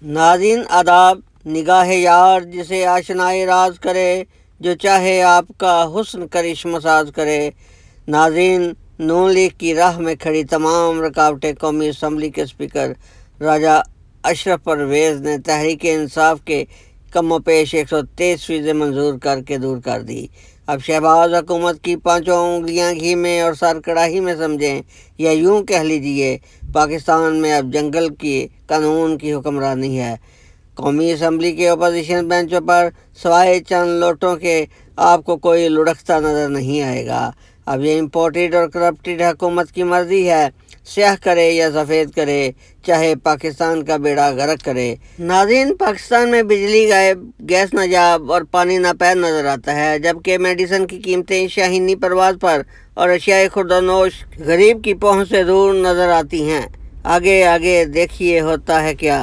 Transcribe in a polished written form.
नाज़रीन आदाब, निगाह यार जिसे आशनाए राज करे, जो चाहे आपका हुस्न करिश्मा साज करे। नाज़रीन, नून लीग की राह में खड़ी तमाम रुकावटें कौमी असम्बली के स्पीकर राजा अशरफ परवेज़ ने तहरीक इंसाफ के कमो पेश 123 फीसद मंजूर करके दूर कर दी। अब शहबाज हुकूमत की पांचों उंगलियां घी में और सर कढ़ाई में समझें, या यूं कह लीजिए पाकिस्तान में अब जंगल की कानून की हुक्मरानी है। कौमी असम्बली के अपोजिशन बेंचों पर सवाए चंद लोटों के आपको कोई लुढ़कता नज़र नहीं आएगा। अब ये इम्पोर्टेड और करप्टेड हुकूमत की मर्जी है, स्याह करे या सफ़ेद करे, चाहे पाकिस्तान का बेड़ा गर्क करे। नाज़रीन, पाकिस्तान में बिजली गायब, गैस नायाब और पानी नापैद नज़र आता है, जबकि मेडिसिन की कीमतें शाहीनी परवाज पर और अशियाए खुर्दनोश गरीब की पहुंच से दूर नज़र आती हैं। आगे आगे देखिए होता है क्या।